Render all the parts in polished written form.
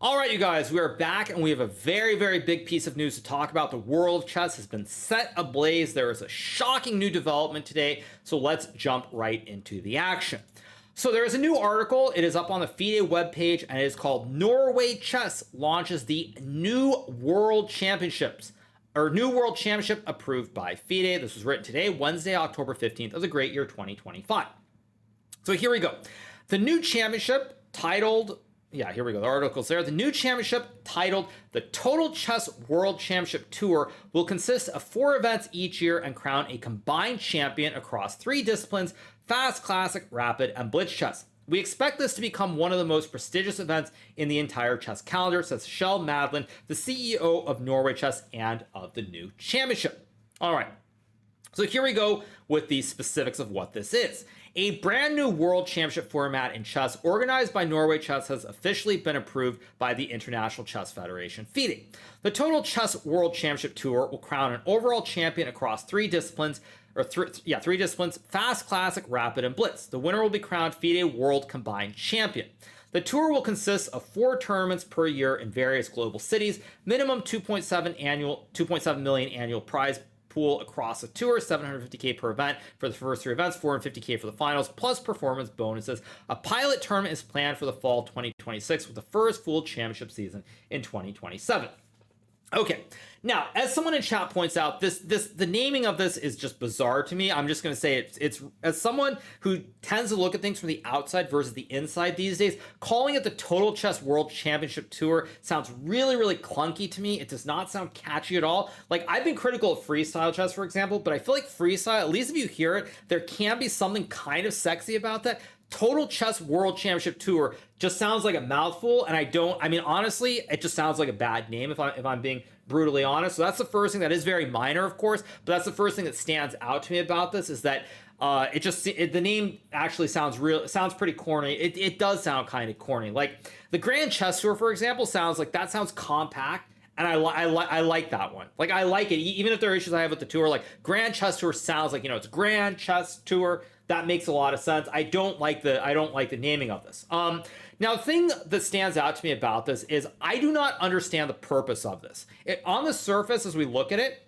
All right, you guys, we are back and we have a very, very big piece of news to talk about. The world of chess has been set ablaze. There is a shocking new development today, so let's jump right into the action. So there is a new article. It is up on the FIDE webpage and it is called Norway Chess Launches the New World Championships, or New World Championship approved by FIDE. This was written today, Wednesday, October 15th of the great year 2025. So here we go. The new championship titled here we go. The article's there. The new championship titled the Total Chess World Championship Tour will consist of 4 events each year and crown a combined champion across 3 disciplines: fast, classic, rapid, and blitz chess. We expect this to become one of the most prestigious events in the entire chess calendar, says Kjell Madland, the CEO of Norway Chess and of the new championship. All right. So here we go with the specifics of what this is. A brand new world championship format in chess organized by Norway Chess has officially been approved by the International Chess Federation, FIDE. The Total Chess World Championship Tour will crown an overall champion across 3 disciplines, three disciplines: fast, classic, rapid, and blitz. The winner will be crowned FIDE World Combined Champion. The tour will consist of 4 tournaments per year in various global cities, minimum 2.7 million annual prize pool across the tour, 750k per event for the first 3 events, 450k for the finals, plus performance bonuses. A pilot tournament is planned for the fall 2026 with the first full championship season in 2027. Okay, now as someone in chat points out, the naming of this is just bizarre to me. I'm just going to say it's as someone who tends to look at things from the outside versus the inside these days, calling it the Total Chess World Championship Tour sounds really, really clunky to me. It does not sound catchy at all. Like, I've been critical of freestyle chess, for example, but I feel like freestyle, at least if you hear it, there can be something kind of sexy about that. Total Chess World Championship Tour just sounds like a mouthful, and honestly, it just sounds like a bad name if I'm being brutally honest. So that's the first thing that is very minor, of course, but that's the first thing that stands out to me about this is that the name actually sounds pretty corny. It does sound kind of corny. Like the Grand Chess Tour, for example, sounds compact. And I like that one. Like, I like it. Even if there are issues I have with the tour, like Grand Chess Tour sounds like, it's Grand Chess Tour. That makes a lot of sense. I don't like the naming of this. Now, the thing that stands out to me about this is I do not understand the purpose of this. On the surface, as we look at it,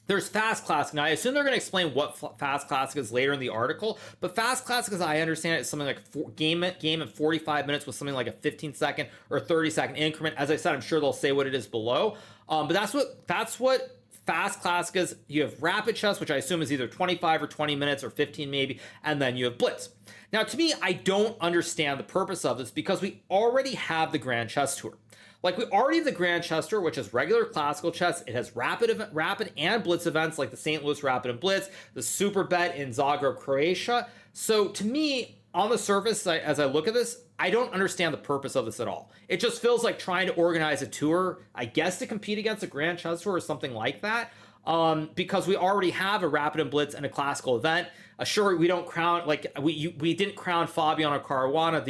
there's Fast Classic. Now, I assume they're going to explain what Fast Classic is later in the article, but Fast Classic, as I understand it, is something like game in 45 minutes with something like a 15-second or 30-second increment. As I said, I'm sure they'll say what it is below. But that's what Fast Classic is. You have Rapid Chess, which I assume is either 25 or 20 minutes or 15 maybe, and then you have Blitz. Now, to me, I don't understand the purpose of this because we already have the Grand Chess Tour. Like, we already have the Grand Chess Tour, which has regular classical chess. It has rapid and blitz events like the St. Louis Rapid and Blitz, the Super Bet in Zagreb, Croatia. So to me, on the surface, as I look at this, I don't understand the purpose of this at all. It just feels like trying to organize a tour, I guess, to compete against the Grand Chess Tour or something like that. Because we already have a Rapid and Blitz and a classical event. Sure, we don't crown, like we didn't crown Fabiano Caruana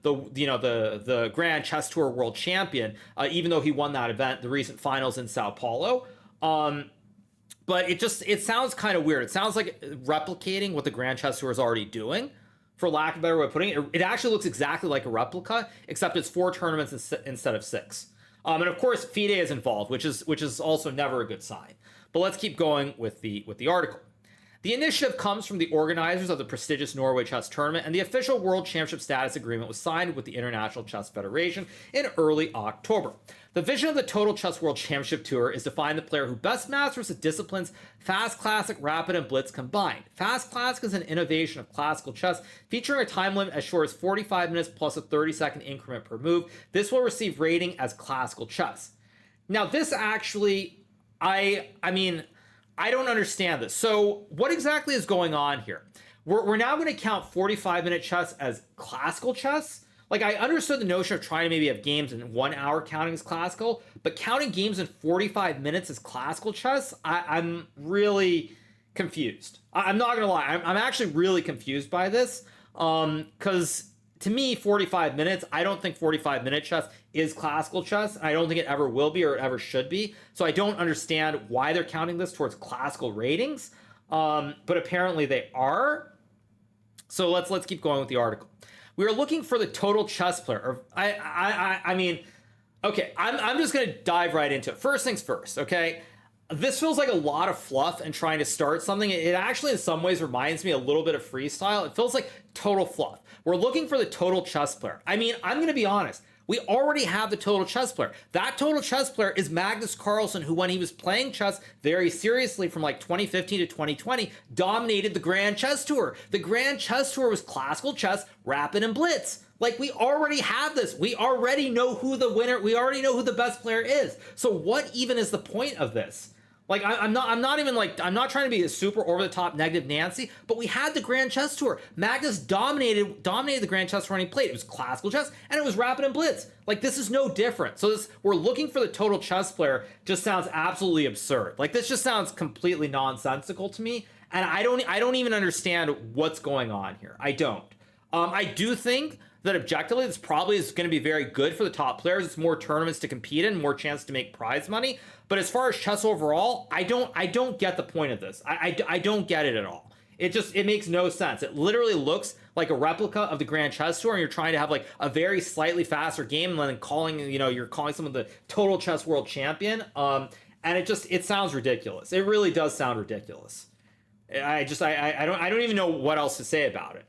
the Grand Chess Tour World Champion, even though he won that event, the recent finals in Sao Paulo. But it sounds kind of weird. It sounds like replicating what the Grand Chess Tour is already doing, for lack of a better way of putting it. It actually looks exactly like a replica, except it's 4 tournaments instead of 6. And of course, FIDE is involved, which is also never a good sign. But let's keep going with the article. The initiative comes from the organizers of the prestigious Norway Chess Tournament, and the official World Championship status agreement was signed with the International Chess Federation in early October. The vision of the Total Chess World Championship Tour is to find the player who best masters the disciplines Fast Classic, Rapid, and Blitz combined. Fast Classic is an innovation of classical chess, featuring a time limit as short as 45 minutes plus a 30-second increment per move. This will receive rating as classical chess. Now, this actually, I don't understand this. So what exactly is going on here? We're now going to count 45-minute chess as classical chess? Like, I understood the notion of trying to maybe have games in 1 hour counting as classical, but counting games in 45 minutes as classical chess, I'm really confused. I'm not going to lie. I'm actually really confused by this because to me, 45 minutes, I don't think 45-minute chess is classical chess. I don't think it ever will be or it ever should be. So I don't understand why they're counting this towards classical ratings. But apparently they are. So let's keep going with the article. We are looking for the total chess player. I mean, Okay, I'm just gonna dive right into it. First things first, okay? This feels like a lot of fluff and trying to start something. It actually, in some ways, reminds me a little bit of freestyle. It feels like total fluff. We're looking for the total chess player. I mean, I'm gonna be honest. We already have the total chess player. That total chess player is Magnus Carlsen, who, when he was playing chess very seriously from like 2015 to 2020, dominated the Grand Chess Tour. The Grand Chess Tour was classical chess, rapid, and blitz. Like, we already have this. We already know who the winner, we already know who the best player is. So what even is the point of this? Like, I'm not even like, I'm not trying to be a super over the top negative Nancy, but we had the Grand Chess Tour. Magnus dominated the Grand Chess Tour when he played. It was classical chess and it was rapid and blitz. Like, this is no different. So this, we're looking for the total chess player, just sounds absolutely absurd. Like, this just sounds completely nonsensical to me, and I don't even understand what's going on here. I don't. I do think that objectively this probably is going to be very good for the top players. It's more tournaments to compete in, more chance to make prize money. But as far as chess overall, I don't get the point of this. I don't get it at all. It makes no sense. It literally looks like a replica of the Grand Chess Tour, and you're trying to have like a very slightly faster game, and then calling, you're calling someone the total chess world champion. And it sounds ridiculous. It really does sound ridiculous. I don't even know what else to say about it.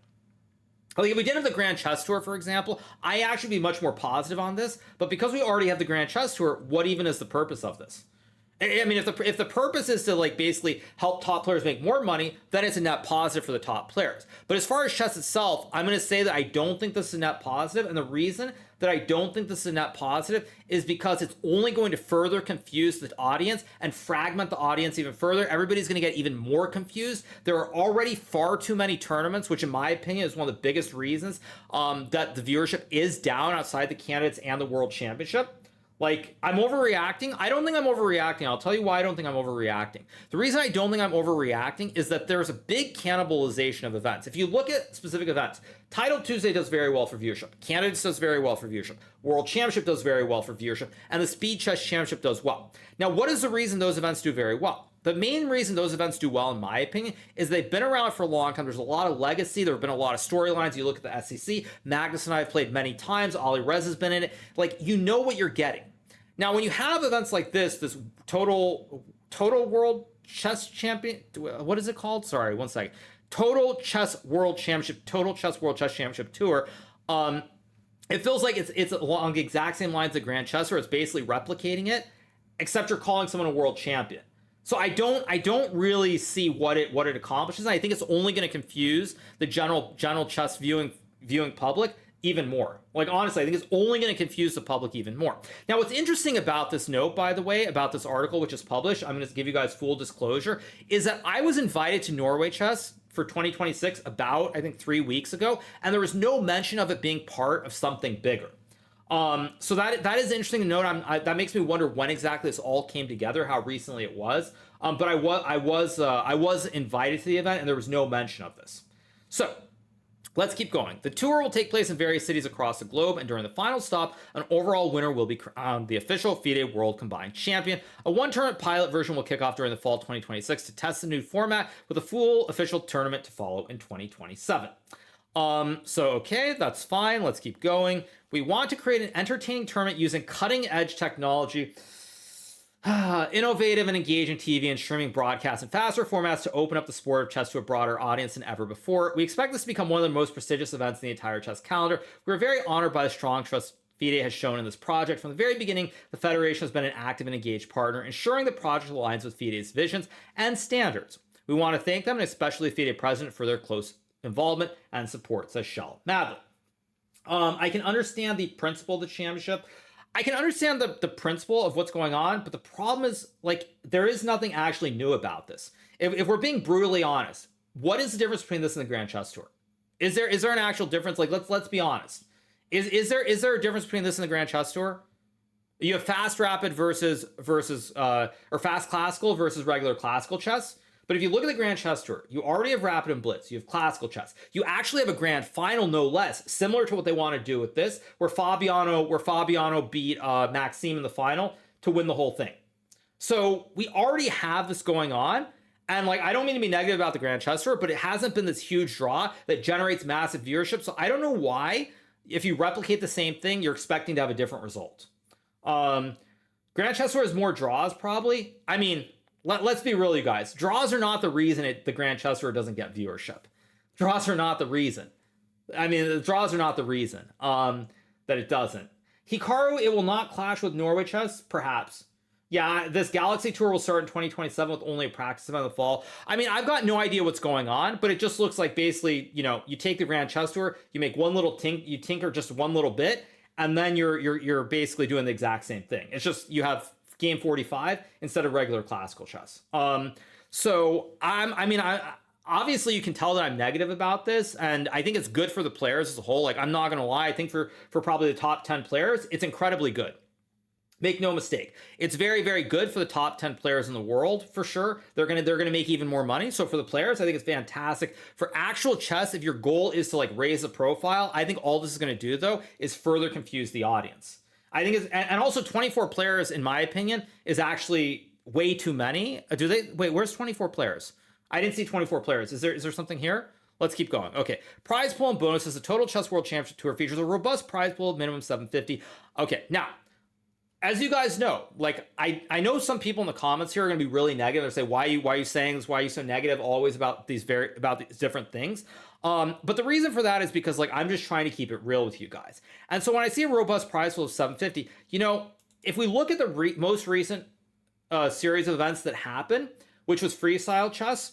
Like, if we didn't have the Grand Chess Tour, for example, I actually be much more positive on this. But because we already have the Grand Chess Tour, what even is the purpose of this? I mean, if the purpose is to like basically help top players make more money, then it's a net positive for the top players. But as far as chess itself, I'm going to say that I don't think this is a net positive, and the reason that I don't think this is a net positive is because it's only going to further confuse the audience and fragment the audience even further. Everybody's going to get even more confused. There are already far too many tournaments, which in my opinion is one of the biggest reasons that the viewership is down outside the candidates and the World Championship. Like, I'm overreacting. I don't think I'm overreacting. I'll tell you why I don't think I'm overreacting. The reason I don't think I'm overreacting is that there's a big cannibalization of events. If you look at specific events, Title Tuesday does very well for viewership. Candidates does very well for viewership. World Championship does very well for viewership. And the Speed Chess Championship does well. Now, what is the reason those events do very well? The main reason those events do well, in my opinion, is they've been around for a long time. There's a lot of legacy. There have been a lot of storylines. You look at the SEC. Magnus and I have played many times. Ali Rez has been in it. Like, you know what you're getting. Now, when you have events like this total world chess champion, what is it called? Sorry, one second. Total Chess World Championship, Total Chess World Chess Championship Tour. It feels like it's along the exact same lines as Grand Chess, where it's basically replicating it, except you're calling someone a world champion. So I don't really see what it accomplishes. And I think it's only going to confuse the general chess viewing public even more. Like, honestly, I think it's only going to confuse the public even more. Now, what's interesting about this note, by the way, about this article which is published, I'm going to give you guys full disclosure, is that I was invited to Norway Chess for 2026 about, I think, 3 weeks ago, and there was no mention of it being part of something bigger. So that is interesting to note. That makes me wonder when exactly this all came together, how recently it was. But I was invited to the event, and there was no mention of this. So let's keep going. The tour will take place in various cities across the globe, and during the final stop, an overall winner will be crowned the official FIDE World Combined Champion. A one-tournament pilot version will kick off during the fall 2026 to test the new format, with a full official tournament to follow in 2027. So okay, that's fine. Let's keep going. We want to create an entertaining tournament using cutting-edge technology, innovative and engaging TV and streaming broadcasts, and faster formats to open up the sport of chess to a broader audience than ever before. We expect this to become one of the most prestigious events in the entire chess calendar. We're very honored by the strong trust FIDE has shown in this project. From the very beginning, the Federation has been an active and engaged partner, ensuring the project aligns with FIDE's visions and standards. We want to thank them, and especially FIDE President, for their close involvement and support, says Shell Madley. I can understand the principle of the championship. I can understand the principle of what's going on, but the problem is, like, there is nothing actually new about this. If we're being brutally honest, what is the difference between this and the Grand Chess Tour? Is there an actual difference? Like, let's be honest. Is there a difference between this and the Grand Chess Tour? You have fast rapid versus or fast classical versus regular classical chess. But if you look at the Grand Chess Tour, you already have rapid and blitz. You have classical chess. You actually have a grand final, no less, similar to what they want to do with this, where Fabiano beat Maxime in the final to win the whole thing. So we already have this going on. And like, I don't mean to be negative about the Grand Chess Tour, but it hasn't been this huge draw that generates massive viewership. So I don't know why, if you replicate the same thing, you're expecting to have a different result. Grand Chess Tour has more draws, probably. I mean, let's be real, you guys. Draws are not the reason the Grand Chess Tour doesn't get viewership. Draws are not the reason. I mean, the draws are not the reason that it doesn't. Hikaru, it will not clash with Norway Chess, perhaps. Yeah, this Galaxy Tour will start in 2027 with only a practice event in the fall. I mean, I've got no idea what's going on, but it just looks like basically, you know, you take the Grand Chess Tour, you make one little you tinker just one little bit, and then you're basically doing the exact same thing. It's just you have game 45 instead of regular classical chess. So obviously you can tell that I'm negative about this, and I think it's good for the players as a whole. Like, I'm not gonna lie, I think for probably the top 10 players, it's incredibly good. Make no mistake, it's very, very good for the top 10 players in the world, for sure. They're gonna make even more money. So for the players, I think it's fantastic. For actual chess, if your goal is to like raise the profile, I think all this is gonna do though is further confuse the audience. I think it's, and also 24 players, in my opinion, is actually way too many. Wait, where's 24 players? I didn't see 24 players. Is there something here? Let's keep going. Okay. Prize pool and bonuses. The Total Chess World Championship Tour features a robust prize pool of minimum 750. Okay. Now, as you guys know, like I know some people in the comments here are going to be really negative and say, why are you saying this? Why are you so negative always about these different things? But the reason for that is because like I'm just trying to keep it real with you guys. And so when I see a robust prize pool of 750, you know, if we look at the most recent series of events that happened, which was freestyle chess.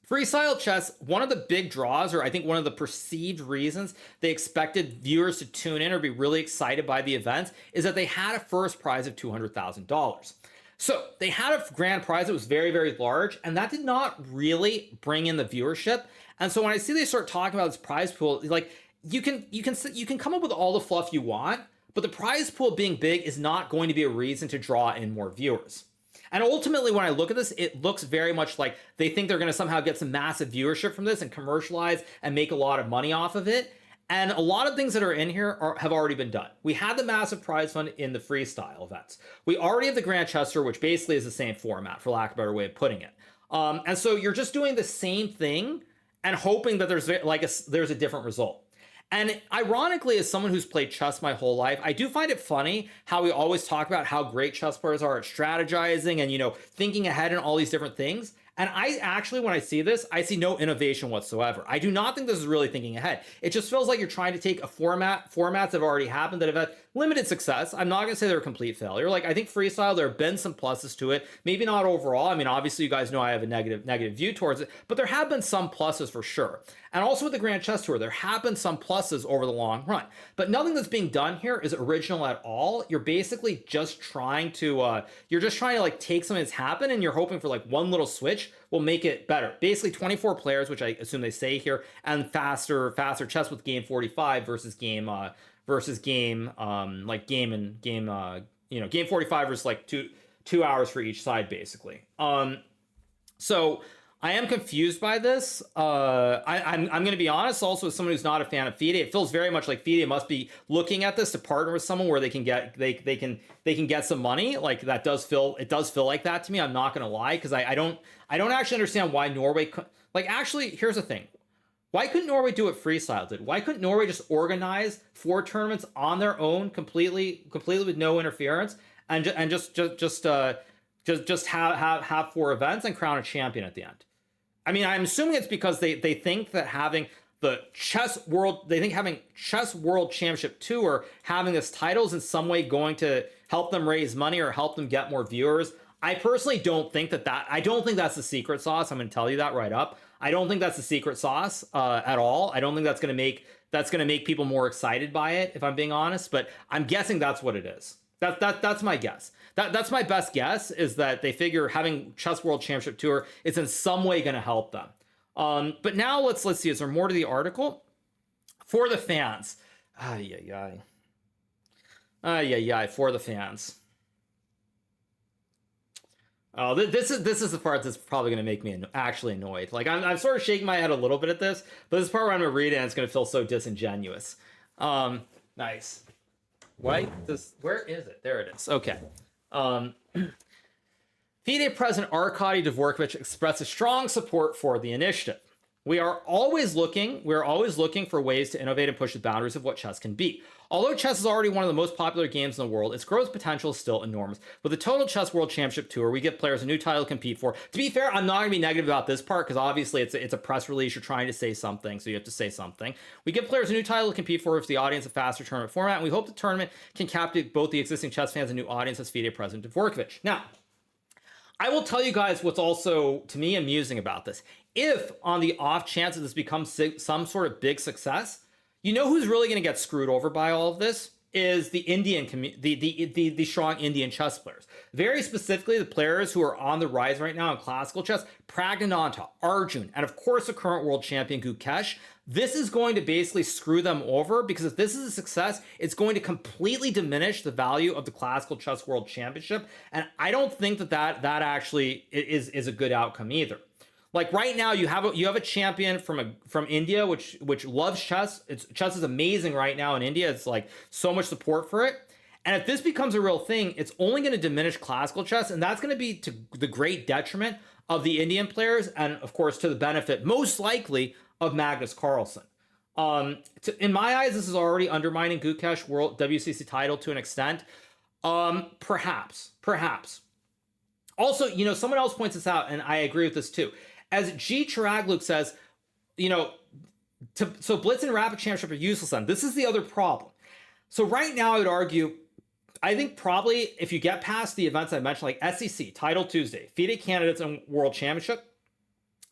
Freestyle chess, one of the big draws, or I think one of the perceived reasons they expected viewers to tune in or be really excited by the events, is that they had a first prize of $200,000. So they had a grand prize that was very, very large, and that did not really bring in the viewership. And so when I see they start talking about this prize pool, like you can come up with all the fluff you want, but the prize pool being big is not going to be a reason to draw in more viewers. And ultimately, when I look at this, it looks very much like they think they're going to somehow get some massive viewership from this and commercialize and make a lot of money off of it. And a lot of things that are in here have already been done. We had the massive prize fund in the freestyle events. We already have the Grand Chess Tour, which basically is the same format, for lack of a better way of putting it. And so you're just doing the same thing and hoping that there's a different result. And ironically, as someone who's played chess my whole life, I do find it funny how we always talk about how great chess players are at strategizing and, you know, thinking ahead and all these different things. And I actually, when I see this, I see no innovation whatsoever. I do not think this is really thinking ahead. It just feels like you're trying to take formats that have already happened that have had limited success. I'm not going to say they're a complete failure. Like, I think freestyle, there have been some pluses to it. Maybe not overall. I mean, obviously, you guys know I have a negative view towards it, but there have been some pluses for sure. And also with the Grand Chess Tour, there have been some pluses over the long run. But nothing that's being done here is original at all. You're basically just trying to, like take something that's happened and you're hoping for like one little switch will make it better. Basically 24 players, which I assume they say here, and faster chess with game 45 versus game 45 versus like two hours for each side, basically. So I am confused by this. I'm going to be honest. Also, as someone who's not a fan of FIDE, it feels very much like FIDE must be looking at this to partner with someone where they can get some money. Like it does feel like that to me. I'm not going to lie, because I don't actually understand why Norway actually, here's the thing. Why couldn't Norway do what freestyle did? Why couldn't Norway just organize 4 tournaments on their own, completely with no interference, and just have 4 events and crown a champion at the end? I mean, I'm assuming it's because they think that having Chess World Championship Tour, having this title is in some way going to help them raise money or help them get more viewers. I personally don't think I don't think that's the secret sauce. I'm going to tell you that right up. I don't think that's the secret sauce at all. I don't think that's going to make people more excited by it, if I'm being honest. But I'm guessing that's what it is. That's my guess. That's my best guess, is that they figure having Chess World Championship Tour is in some way going to help them. But now let's see. Is there more to the article? For the fans. For the fans. Oh, this is the part that's probably going to make me actually annoyed. Like, I'm sort of shaking my head a little bit at this, but this part where I'm going to read it and it's going to feel so disingenuous. Nice. Where is it? There it is. Okay. FIDE President Arkady Dvorkovich expresses strong support for the initiative. We're always looking for ways to innovate and push the boundaries of what chess can be. Although chess is already one of the most popular games in the world, its growth potential is still enormous. With the Total Chess World Championship Tour, we give players a new title to compete for. To be fair, I'm not going to be negative about this part because obviously it's a press release. You're trying to say something, so you have to say something. We give players a new title to compete for with the audience a faster tournament format, and we hope the tournament can captivate both the existing chess fans and new audience, as FIDE President Dvorkovich. Now, I will tell you guys what's also, to me, amusing about this. If, on the off chance that this becomes some sort of big success, you know who's really going to get screwed over by all of this? Is the the strong Indian chess players. Very specifically, the players who are on the rise right now in classical chess, Pragnananta, Arjun, and of course the current world champion Gukesh. This is going to basically screw them over because if this is a success, it's going to completely diminish the value of the classical chess world championship. And I don't think that actually is a good outcome either. Like right now, you have a champion from India, which loves chess. Chess is amazing right now in India. It's like so much support for it. And if this becomes a real thing, it's only going to diminish classical chess, and that's going to be to the great detriment of the Indian players, and of course to the benefit, most likely, of Magnus Carlsen. In my eyes, this is already undermining Gukesh world WCC title to an extent. Perhaps. Also, someone else points this out, and I agree with this too. As G. Chiragluk says, so Blitz and Rapid Championship are useless then. This is the other problem. So right now, I would argue, I think probably if you get past the events I mentioned, like SEC, Title Tuesday, FIDE Candidates and World Championship,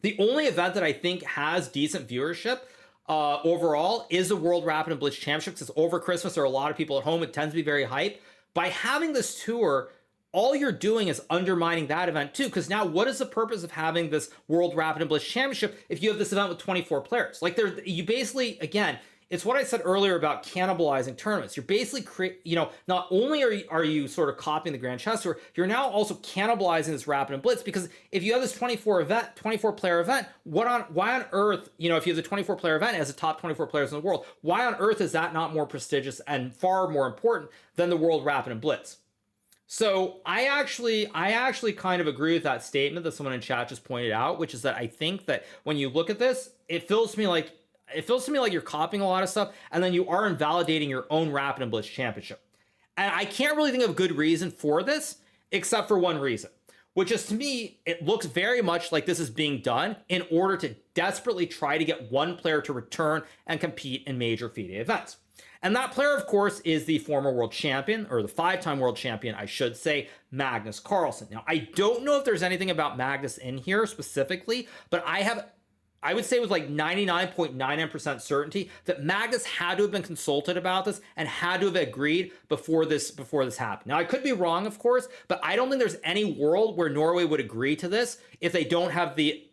the only event that I think has decent viewership overall is the World Rapid and Blitz Championship, because over Christmas, there are a lot of people at home. It tends to be very hype. By having this tour, all you're doing is undermining that event too, because now what is the purpose of having this World Rapid and Blitz Championship if you have this event with 24 players? Like you basically, again, it's what I said earlier about cannibalizing tournaments. You're basically, not only are you sort of copying the Grand Chess Tour, you're now also cannibalizing this Rapid and Blitz, because if you have this 24 player event, why on earth, if you have the 24 player event as the top 24 players in the world, why on earth is that not more prestigious and far more important than the World Rapid and Blitz? So I actually kind of agree with that statement that someone in chat just pointed out, which is that I think that when you look at this, it feels to me like you're copying a lot of stuff, and then you are invalidating your own Rapid and Blitz championship. And I can't really think of a good reason for this, except for one reason, which is, to me, it looks very much like this is being done in order to desperately try to get one player to return and compete in major FIDE events. And that player, of course, is the former world champion, or the 5-time world champion, I should say, Magnus Carlsen. Now, I don't know if there's anything about Magnus in here specifically, but I would say with like 99.99% certainty that Magnus had to have been consulted about this and had to have agreed before this happened. Now, I could be wrong, of course, but I don't think there's any world where Norway would agree to this if they don't have the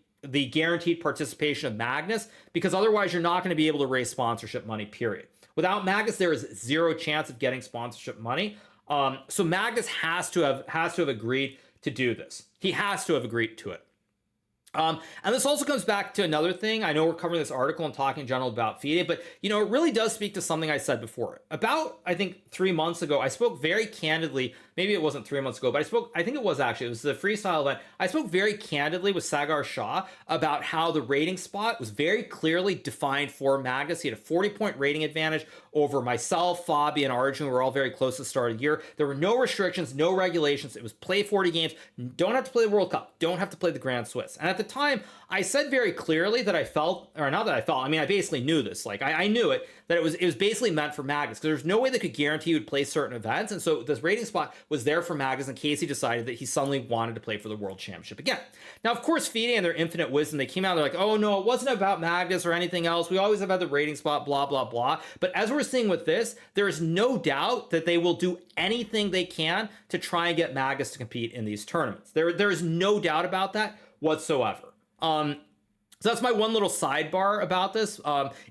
guaranteed participation of Magnus, because otherwise you're not going to be able to raise sponsorship money, period. Without Magnus, there is zero chance of getting sponsorship money. So Magnus has to have agreed to do this. He has to have agreed to it. And this also comes back to another thing. I know we're covering this article and talking in general about FIDE, but it really does speak to something I said before. About, I think, 3 months ago, I spoke very candidly. Maybe it wasn't 3 months ago, but I think it was actually. It was the freestyle event. I spoke very candidly with Sagar Shah about how the rating spot was very clearly defined for Magnus. He had a 40-point rating advantage over myself, Fabi, and Arjun. We were all very close to the start of the year. There were no restrictions, no regulations. It was play 40 games. Don't have to play the World Cup. Don't have to play the Grand Swiss. And at the time, I said very clearly that I felt, or not that I felt, I mean, I basically knew this. Like, I knew it, that it was basically meant for Magnus, because there's no way they could guarantee he would play certain events. And so this rating spot was there for Magnus in case he decided that he suddenly wanted to play for the World Championship again. Now, of course, FIDE and their infinite wisdom, they came out, they're like, oh no, it wasn't about Magnus or anything else. We always have had the rating spot, blah, blah, blah. But as we're seeing with this, there is no doubt that they will do anything they can to try and get Magnus to compete in these tournaments. There is no doubt about that whatsoever. So that's my one little sidebar about this.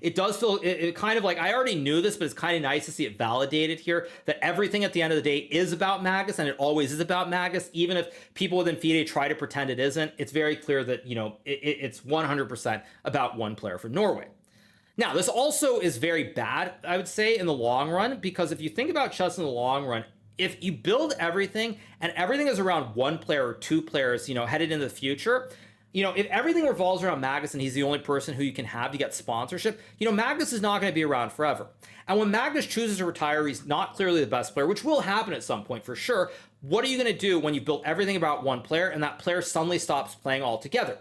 It does feel it kind of like, I already knew this, but it's kind of nice to see it validated here, that everything at the end of the day is about Magnus, and it always is about Magnus. Even if people within FIDE try to pretend it isn't, it's very clear that, it's 100% about one player from Norway. Now, this also is very bad, I would say, in the long run, because if you think about chess in the long run, if you build everything and everything is around one player or two players, headed into the future, if everything revolves around Magnus and he's the only person who you can have to get sponsorship, Magnus is not going to be around forever. And when Magnus chooses to retire, he's not clearly the best player, which will happen at some point for sure. What are you going to do when you've built everything about one player and that player suddenly stops playing altogether?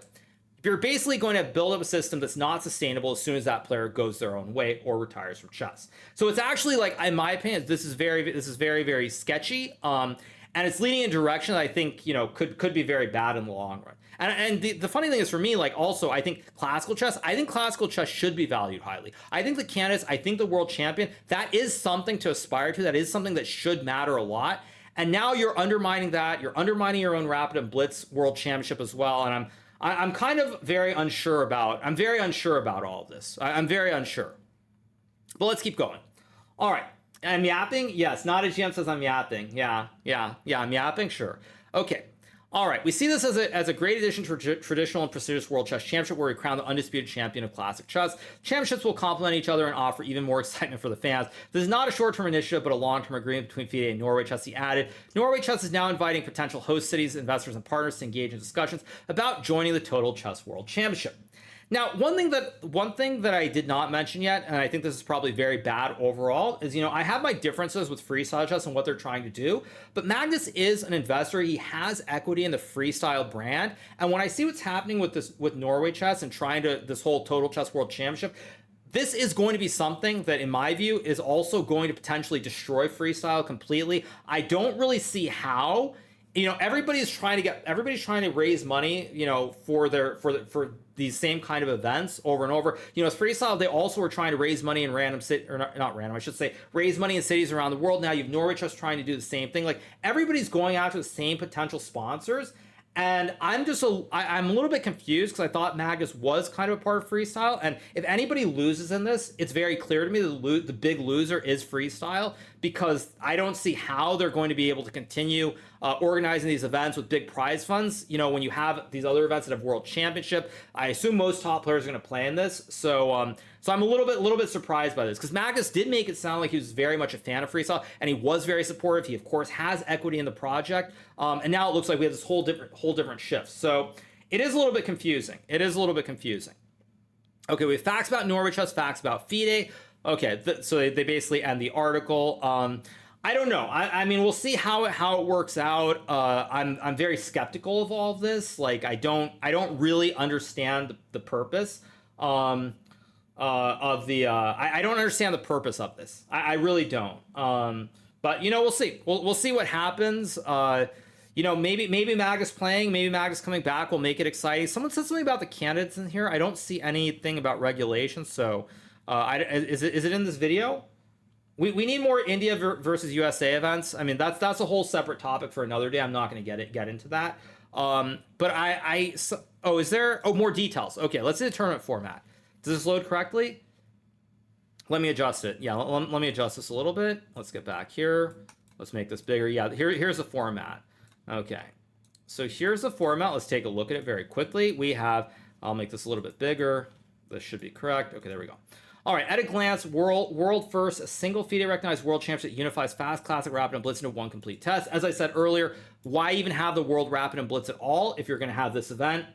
You're basically going to build up a system that's not sustainable as soon as that player goes their own way or retires from chess. So it's actually, like, in my opinion, this is very, very sketchy. And it's leading in a direction that I think, could be very bad in the long run. And the funny thing is, for me, like, also, I think classical chess should be valued highly. I think the candidates, I think the world champion, that is something to aspire to. That is something that should matter a lot. And now you're undermining that. You're undermining your own Rapid and Blitz World Championship as well. And I'm kind of very unsure about all of this. I'm very unsure. But let's keep going. All right. I'm yapping? Yes. Not a GM says I'm yapping. Yeah. I'm yapping? Sure. Okay. All right. We see this as a great addition to traditional and prestigious World Chess Championship, where we crown the undisputed champion of classic chess. Championships will complement each other and offer even more excitement for the fans. This is not a short-term initiative, but a long-term agreement between FIDE and Norway Chess. He added, Norway Chess is now inviting potential host cities, investors, and partners to engage in discussions about joining the Total Chess World Championship. Now, one thing that I did not mention yet, and I think this is probably very bad overall, is, I have my differences with freestyle chess and what they're trying to do, but Magnus is an investor. He has equity in the freestyle brand. And when I see what's happening with Norway Chess and trying to, this whole Total Chess World Championship, this is going to be something that, in my view, is also going to potentially destroy freestyle completely. I don't really see how. Everybody's trying to raise money, for these same kind of events over and over. As freestyle, they also were trying to raise money in raise money in cities around the world. Now you have Norway Chess trying to do the same thing. Like, everybody's going after the same potential sponsors. And I'm a little bit confused, because I thought Magnus was kind of a part of freestyle. And if anybody loses in this, it's very clear to me that the big loser is freestyle, because I don't see how they're going to be able to continue organizing these events with big prize funds. When you have these other events that have World Championship, I assume most top players are going to play in this. So I'm a little bit surprised by this, because Magnus did make it sound like he was very much a fan of freestyle, and he was very supportive. He, of course, has equity in the project, and now it looks like we have this whole different shift. So it is a little bit confusing. Okay, we have facts about Norway Chess, facts about FIDE. Okay, so they basically end the article. I don't know. I mean, we'll see how it works out. I'm very skeptical of all of this. Like, I don't really understand the purpose I don't understand the purpose of this. I really don't. But we'll see. We'll see what happens. Maybe Magnus playing, maybe Magnus coming back will make it exciting. Someone said something about the candidates in here. I don't see anything about regulation. So, is it in this video? We need more India versus USA events. I mean, that's a whole separate topic for another day. I'm not going to get into that. But is there more details? Okay, let's see the tournament format. Does this load correctly? Let me adjust it. Yeah, let me adjust this a little bit. Let's get back here. Let's make this bigger. Yeah, here's the format. Okay, so here's the format. Let's take a look at it very quickly. I'll make this a little bit bigger. This should be correct. Okay, there we go. All right, at a glance, world first, a single FIDE recognized world championship unifies fast, classic, rapid, and blitz into one complete test. As I said earlier, why even have the world rapid and blitz at all if you're going to have this event?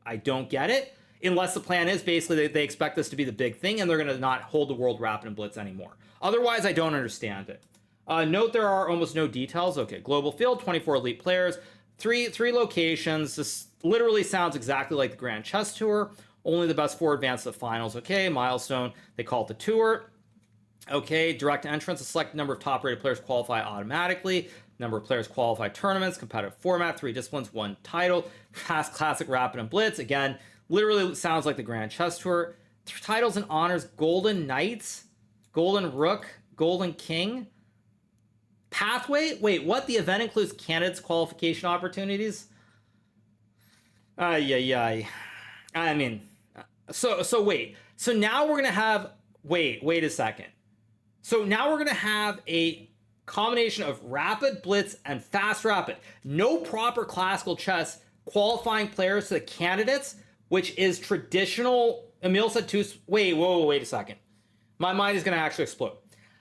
I don't get it. Unless the plan is basically they expect this to be the big thing and they're going to not hold the world rapid and blitz anymore. Otherwise, I don't understand it. Note there are almost no details. Okay, global field, 24 elite players, three locations. This literally sounds exactly like the Grand Chess Tour. Only the best four advance to the finals. Okay, milestone. They call it the tour. Okay, direct entrance. A select number of top-rated players qualify automatically. Number of players qualify tournaments. Competitive format. 3 disciplines, 1 title. Fast, classic, rapid, and blitz. Again, literally sounds like the Grand Chess Tour. Titles and honors: Golden Knights, Golden Rook, Golden King. Pathway? Wait, what? The event includes candidates' qualification opportunities? I mean, so wait. So now we're gonna have wait a second. So now we're gonna have a combination of rapid, blitz, and fast rapid. No proper classical chess qualifying players to the candidates, which is traditional. Emil said two. Wait a second. My mind is gonna actually explode.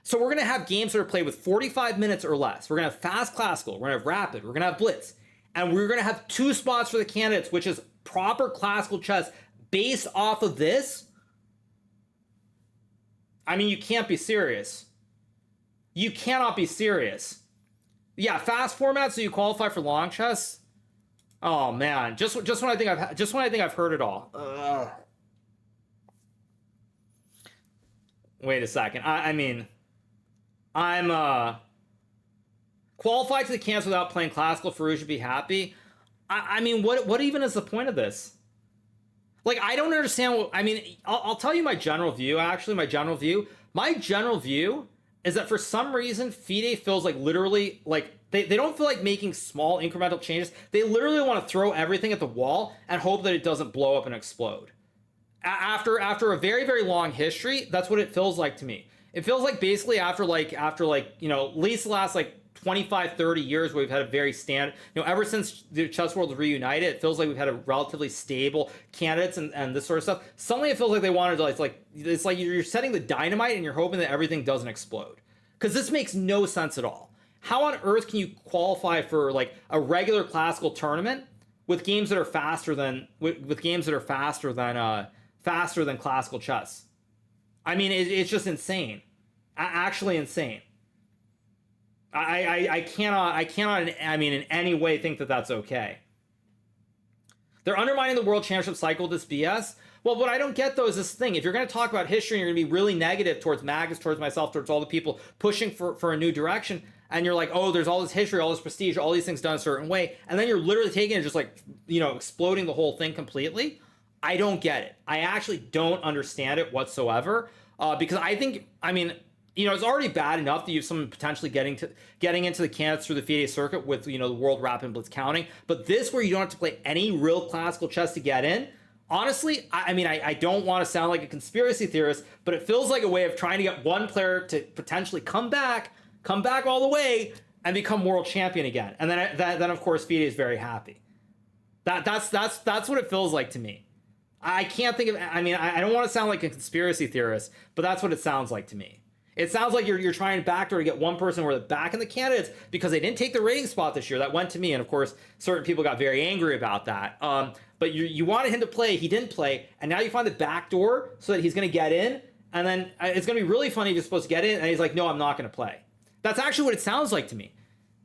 So we're gonna have games that are played with 45 minutes or less. We're gonna have fast classical. We're gonna have rapid. We're gonna have blitz, and we're gonna have 2 spots for the candidates, which is proper classical chess based off of this, I mean, you can't be serious. You cannot be serious. Yeah, fast format, so you qualify for long chess. Oh man, just when I think I've heard it all. Ugh. Wait a second. I mean, I'm qualified to the camps without playing classical. Farouk should be happy. I mean, what even is the point of this? Like, I don't understand what, I mean, I'll tell you my general view, actually, my general view is that for some reason, FIDE feels like literally, like, they don't feel like making small incremental changes. They literally want to throw everything at the wall and hope that it doesn't blow up and explode. After a very, very long history, that's what it feels like to me. It feels like basically after you know, at least the last like 25, 30 years where we've had a very ever since the chess world was reunited, it feels like we've had a relatively stable candidates and this sort of stuff. Suddenly it feels like they wanted to, it's like you're setting the dynamite and you're hoping that everything doesn't explode. Because this makes no sense at all. How on earth can you qualify for like a regular classical tournament with games that are faster than faster than classical chess? I mean, it's just insane. Actually insane. I cannot, I mean, in any way think that that's okay. They're undermining the world championship cycle, this BS. Well, what I don't get, though, is this thing. If you're going to talk about history and you're going to be really negative towards Magnus, towards myself, towards all the people pushing for a new direction, and you're like, oh, there's all this history, all this prestige, all these things done a certain way, and then you're literally taking it just like, you know, exploding the whole thing completely, I don't get it. I actually don't understand it whatsoever, because I think, I mean, you know, it's already bad enough that you have someone potentially getting into the candidates through the FIDE circuit with, you know, the World Rapid Blitz counting. But this, where you don't have to play any real classical chess to get in, honestly, I mean, I don't want to sound like a conspiracy theorist, but it feels like a way of trying to get one player to potentially come back all the way and become world champion again. And then of course, FIDE is very happy. That's what it feels like to me. I can't think of, I mean, I don't want to sound like a conspiracy theorist, but that's what it sounds like to me. It sounds like you're trying backdoor to get one person where they're back in the candidates because they didn't take the rating spot this year. That went to me, and of course, certain people got very angry about that. But you wanted him to play, he didn't play, and now you find the backdoor so that he's going to get in, and then it's going to be really funny if he's supposed to get in, and he's like, no, I'm not going to play. That's actually what it sounds like to me.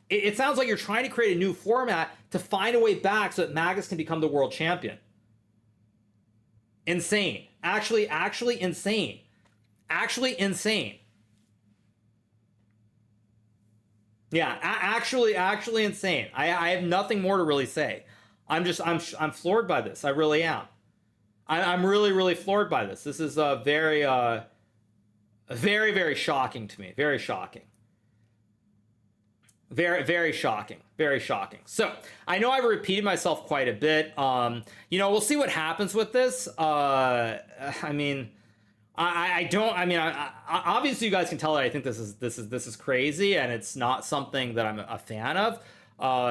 It sounds like you're trying to create a new format to find a way back so that Magnus can become the world champion. Insane. Actually insane. Actually insane. Yeah, actually insane. I have nothing more to really say. I'm floored by this. I really am. I'm really floored by this. This is very very shocking to me. Very shocking. Very shocking. Very shocking. So I know I've repeated myself quite a bit. You know, we'll see what happens with this. I mean, obviously you guys can tell that I think this is crazy, and it's not something that I'm a fan of,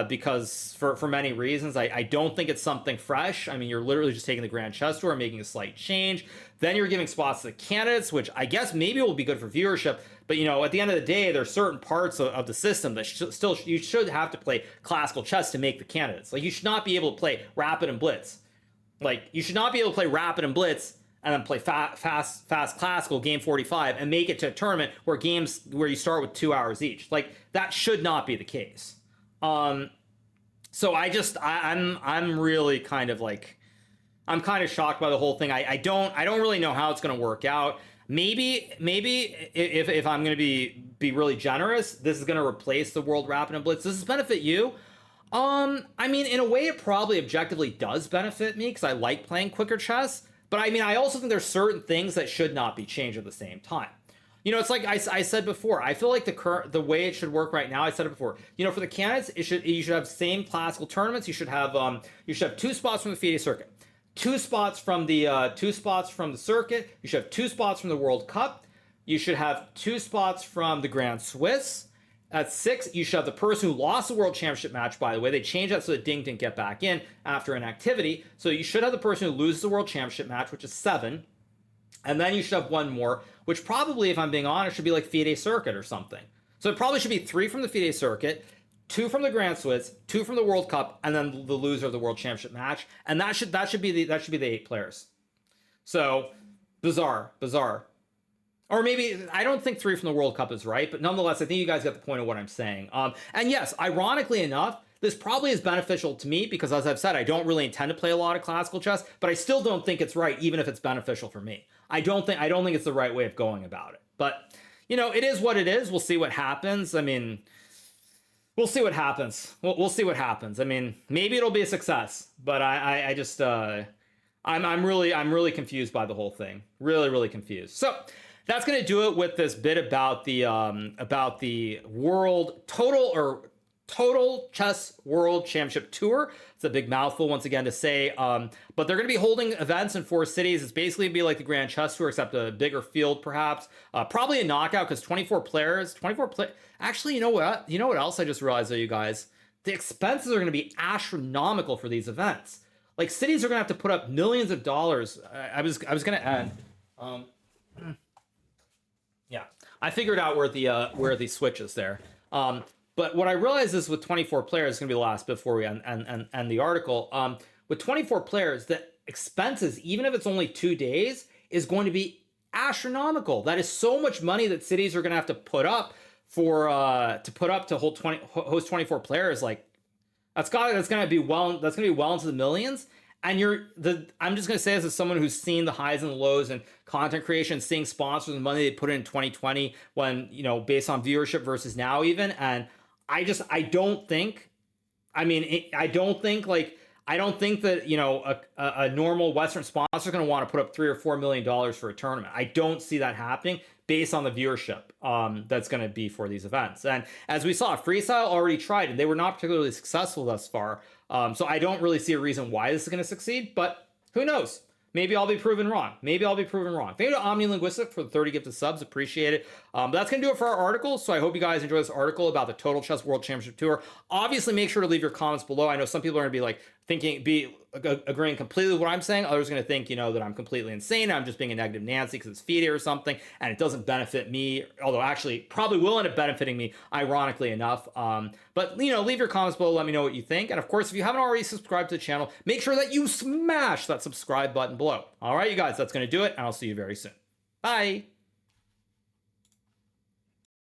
because for many reasons. I don't think it's something fresh. I mean, you're literally just taking the Grand Chess Tour and making a slight change. Then you're giving spots to the candidates, which I guess maybe will be good for viewership. But, you know, at the end of the day, there are certain parts of the system that you should have to play classical chess to make the candidates. Like, you should not be able to play Rapid and Blitz. Like, you should not be able to play Rapid and Blitz and then play fast classical game 45 and make it to a tournament where you start with 2 hours each. Like, that should not be the case. So I'm really kind of like, I'm kind of shocked by the whole thing. I don't really know how it's going to work out. Maybe if I'm going to be really generous, this is going to replace the World Rapid and Blitz. Does this benefit you? I mean, in a way, it probably objectively does benefit me because I like playing quicker chess. But I mean, I also think there's certain things that should not be changed at the same time. You know, it's like I said before. I feel like the way it should work right now. I said it before. You know, for the candidates, you should have same classical tournaments. You should have 2 spots from the FIDE circuit, 2 spots from the circuit. You should have 2 spots from the World Cup. You should have 2 spots from the Grand Swiss. At 6, you should have the person who lost the World Championship match, by the way. They changed that so that Ding didn't get back in after inactivity. So you should have the person who loses the World Championship match, which is 7. And then you should have 1 more, which probably, if I'm being honest, should be like FIDE circuit or something. So it probably should be 3 from the FIDE circuit, 2 from the Grand Swiss, 2 from the World Cup, and then the loser of the World Championship match. And that should be the 8 players. So bizarre. Or maybe, I don't think 3 from the World Cup is right, but nonetheless, I think you guys get the point of what I'm saying. And yes, ironically enough, this probably is beneficial to me because, as I've said, I don't really intend to play a lot of classical chess, but I still don't think it's right, even if it's beneficial for me. I don't think it's the right way of going about it. But, it is what it is. We'll see what happens. I mean, we'll see what happens. We'll see what happens. I mean, maybe it'll be a success, but I just, I'm really confused by the whole thing. Really confused. So that's going to do it with this bit about the world total chess world championship tour. It's a big mouthful once again to say, but they're going to be holding events in 4 cities. It's basically going to be like the Grand Chess Tour, except a bigger field, perhaps. Probably a knockout because 24 players. Actually, you know what else I just realized, though, you guys? The expenses are going to be astronomical for these events. Like, cities are going to have to put up millions of dollars. I was going to add. Yeah, I figured out where the switch is there. But what I realized is with 24 players, it's going to be the last before we end the article. With 24 players, the expenses, even if it's only 2 days, is going to be astronomical. That is so much money that cities are going to have to put up to host 24 players. Like, that's going to be well into the millions. And I'm just going to say this as someone who's seen the highs and the lows in content creation, seeing sponsors and money they put in 2020 when, based on viewership versus now even. And I don't think that, a normal Western sponsor is going to want to put up $3 or $4 million for a tournament. I don't see that happening based on the viewership that's going to be for these events. And as we saw, Freestyle already tried, and they were not particularly successful thus far. So I don't really see a reason why this is going to succeed, but who knows? Maybe I'll be proven wrong. Thank you to Omnilinguistic for the 30 gifted subs. Appreciate it. But that's going to do it for our article. So I hope you guys enjoy this article about the Total Chess World Championship Tour. Obviously, make sure to leave your comments below. I know some people are going to be agreeing completely with what I'm saying. Others are going to think, that I'm completely insane. I'm just being a negative Nancy because it's FIDE or something, and it doesn't benefit me. Although actually, probably will end up benefiting me, ironically enough. But leave your comments below. Let me know what you think. And of course, if you haven't already subscribed to the channel, make sure that you smash that subscribe button below. All right, you guys, that's going to do it, and I'll see you very soon. Bye.